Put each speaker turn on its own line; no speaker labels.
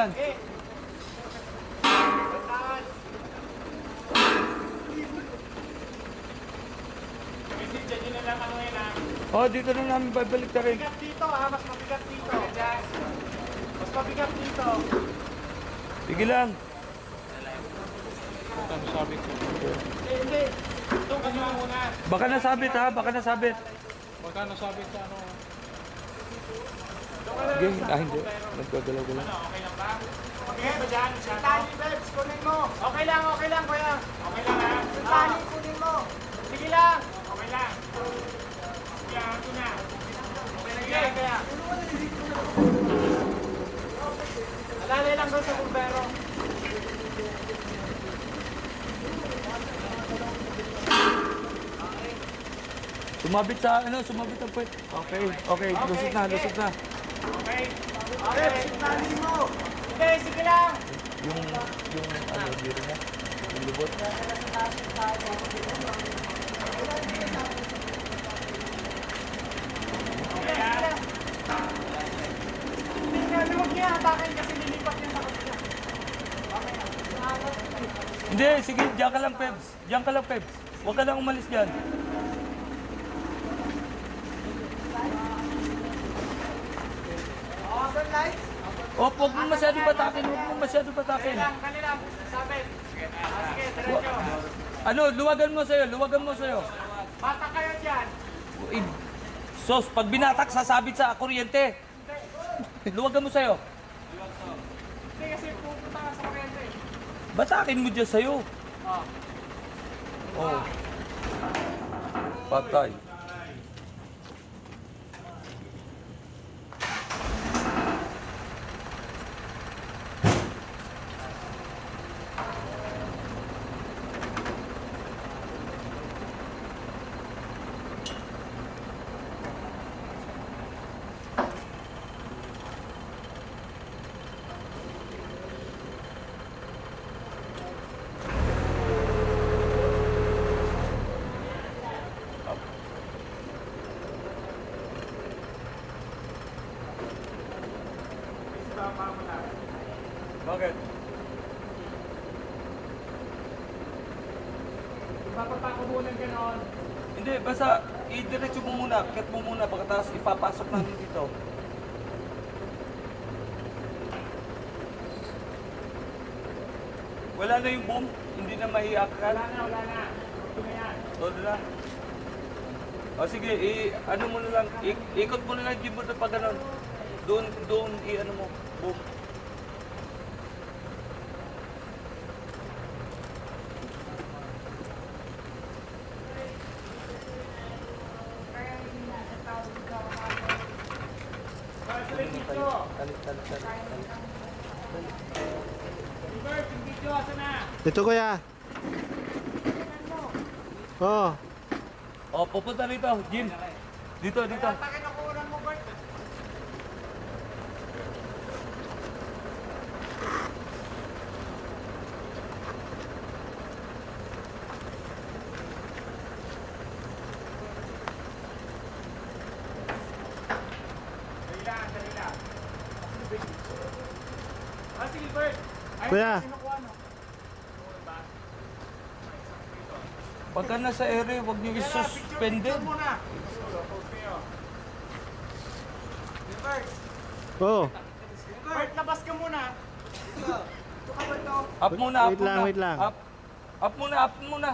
dyan. Oh, dito na namin babalik na rin.
Mabigat dito ha, mas mabigat dito. Mas mabigat dito.
Sige lang.
Ano sabi ko?
Hindi. Ito kasi muna.
Baka nasabit ha, baka nasabit.
Baka nasabi sa ano?
Sige, hindi. Nagkagalaw-galaw.
Okay lang ba? Okay ba dyan? Tani, Bebs, kunin mo. Okay lang kuya. Okay lang ha? Tani, kunin mo. Sige lang. Okay lang. Sige, ako na. Okay lang yan. Kaya. Alalay lang doon sa bumbero.
Sumabit sa sumabit ang puwet. Okay, lusot na.
Okay. Okay. Tani mo. Okay, sige lang.
Yung dito na. Yung lubot.
Hindi, huwag niya hatakin kasi lilipat niya sa kapila.
Hindi, sige, diyan ka lang, Pebs. Huwag ka lang umalis dyan. Huwag mo masyado batakin.
Kali lang. Sabit. Sige, diretso.
Luwagan mo sa'yo.
Bata kayo dyan.
Sos, pag binatak, sasabit sa kuryente. Luwagan mo sa'yo.
Hindi kasi pupunta ka sa kuryente.
Batakin mo dyan sa'yo. Oh. Patay. Bakit?
Ipapapako muna gano'n.
Hindi, basta i-diretso mo muna, cut mo muna, pagkatapos ipapasok namin dito. Wala na yung boom, hindi na mahiakan.
Wala na. Ito na yan.
Todo na. O sige, ano mo na lang, ikot mo na lang yung na pag ganon. Doon, ano mo, boom. Talit.
Robert, yung video, asa na?
Dito kuya. Oh.
O, pupunta rito, Jim. Dito.
Takin ako ulan mo, Bert. Dali lang. Sige, Bert.
Kuya.
Kinukuha, no?
Pagka nasa area, huwag niyo i-suspended.
Picture muna. Bert,
Oh.
Bert, labas ka muna. Ito ka, Bert, oh.
Up muna.
Wait lang.
Up muna.